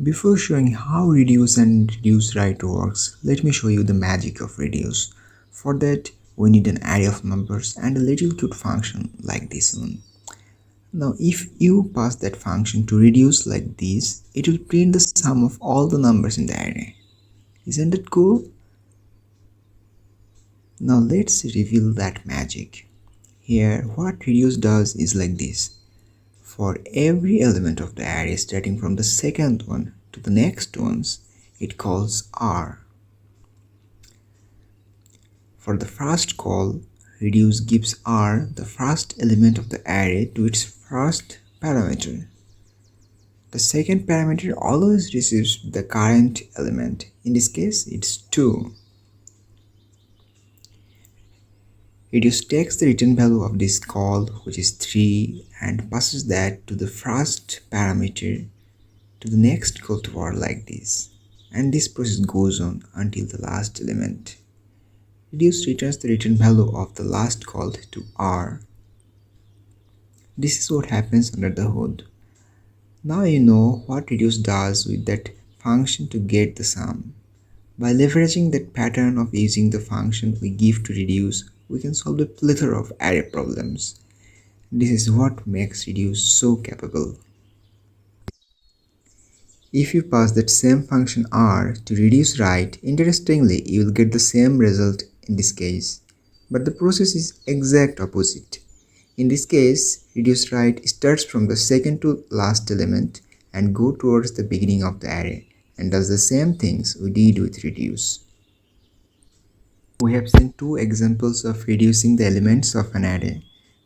Before showing how reduce and ReduceRight works, let me show you the magic of reduce. For that, we need an array of numbers and a little cute function like this one. Now if you pass that function to reduce like this, it will print the sum of all the numbers in the array. Isn't it cool? Now let's reveal that magic. Here what reduce does is like this. For every element of the array starting from the second one to the next ones, it calls R. For the first call, reduce gives R the first element of the array to its first parameter. The second parameter always receives the current element. In this case, it's 2. Reduce takes the return value of this call, which is 3, and passes that to the first parameter to the next call to R like this. And this process goes on until the last element. Reduce returns the return value of the last call to R. This is what happens under the hood. Now you know what reduce does with that function to get the sum. By leveraging that pattern of using the function we give to reduce, we can solve a plethora of array problems. This is what makes reduce so capable. If you pass that same function R to ReduceRight, interestingly you will get the same result in this case. But the process is exact opposite. In this case, ReduceRight starts from the second to last element and go towards the beginning of the array and does the same things we did with reduce. We have seen two examples of reducing the elements of an array.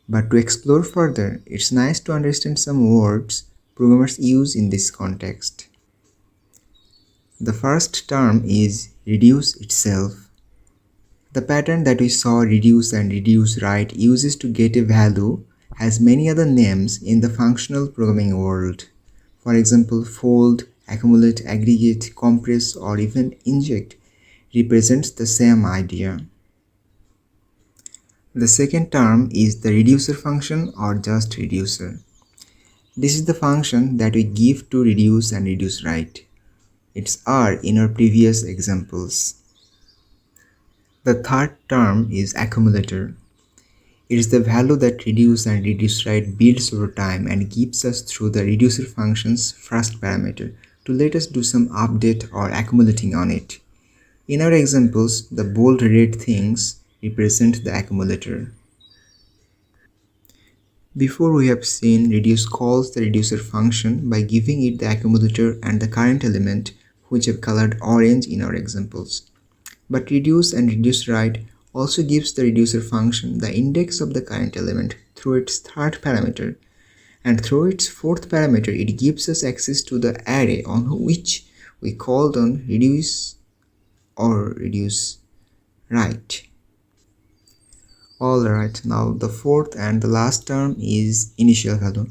But to explore further, it's nice to understand some words programmers use in this context. The first term is reduce itself. The pattern that we saw reduce and ReduceRight uses to get a value has many other names in the functional programming world. For example, fold, accumulate, aggregate, compress, or even inject represents the same idea. The second term is the reducer function or just reducer. This is the function that we give to reduce and ReduceRight. It's R in our previous examples. The third term is accumulator. It is the value that reduce and ReduceRight builds over time and gives us through the reducer function's first parameter to let us do some update or accumulating on it. In our examples, the bold red things represent the accumulator. Before we have seen reduce calls the reducer function by giving it the accumulator and the current element, which have colored orange in our examples. But reduce and ReduceRight also gives the reducer function the index of the current element through its third parameter, and through its fourth parameter it gives us access to the array on which we called on reduce or ReduceRight. Alright, now the fourth and the last term is initial value.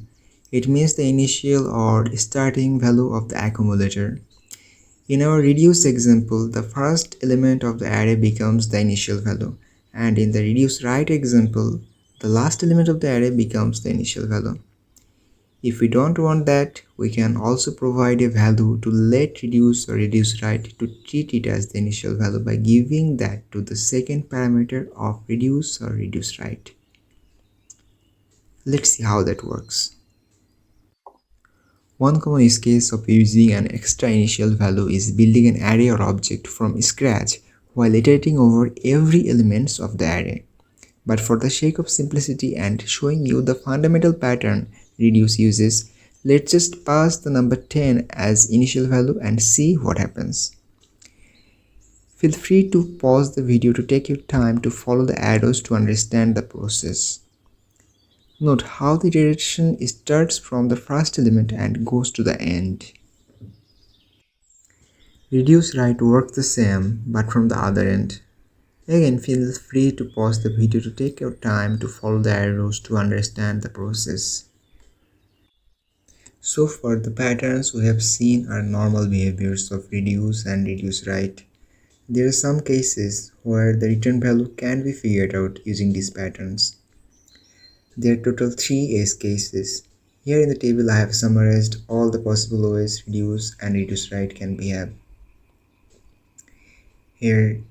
It means the initial or starting value of the accumulator. In our reduce example, the first element of the array becomes the initial value, and in the ReduceRight example, the last element of the array becomes the initial value. If we don't want that, we can also provide a value to let reduce or ReduceRight to treat it as the initial value by giving that to the second parameter of reduce or ReduceRight. Let's see how that works. One common use case of using an extra initial value is building an array or object from scratch while iterating over every element of the array. But for the sake of simplicity and showing you the fundamental pattern reduce uses, let's just pass the number 10 as initial value and see what happens. Feel free to pause the video to take your time to follow the arrows to understand the process. Note how the iteration starts from the first element and goes to the end. ReduceRight works the same, but from the other end. Again, feel free to pause the video to take your time to follow the arrows to understand the process. So far, the patterns we have seen are normal behaviors of reduce and ReduceRight. There are some cases where the return value can be figured out using these patterns. There are total 3 case cases. Here in the table I have summarized all the possible ways reduce and ReduceRight can behave. Here,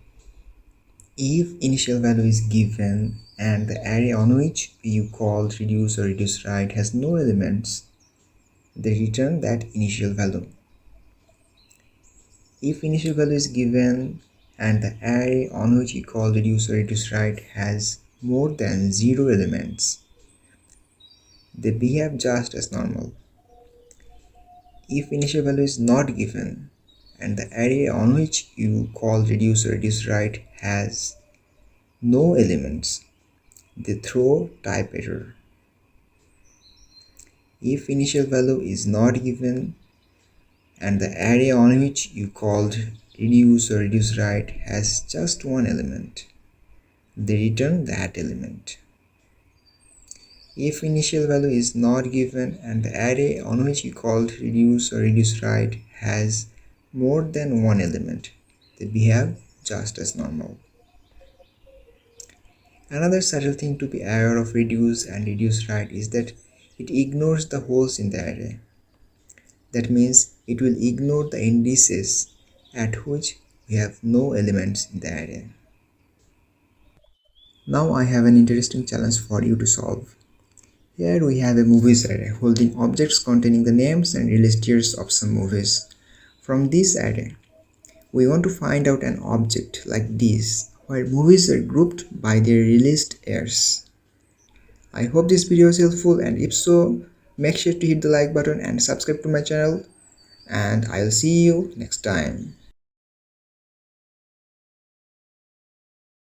if initial value is given and the array on which you called reduce or ReduceRight has no elements, they return that initial value. If initial value is given and the array on which you call reduce or ReduceRight has more than 0 elements, they behave just as normal. If initial value is not given and the array on which you call reduce or ReduceRight has no elements, they throw type error. If initial value is not given and the array on which you called reduce or ReduceRight has just one element, they return that element. If initial value is not given and the array on which you called reduce or ReduceRight has more than one element, they behave just as normal. Another subtle thing to be aware of reduce and ReduceRight is that it ignores the holes in the array. That means it will ignore the indices at which we have no elements in the array. Now I have an interesting challenge for you to solve. Here we have a movies array holding objects containing the names and release years of some movies. From this array, we want to find out an object like this, where movies are grouped by their released years. I hope this video is helpful, and if so, make sure to hit the like button and subscribe to my channel, and I'll see you next time.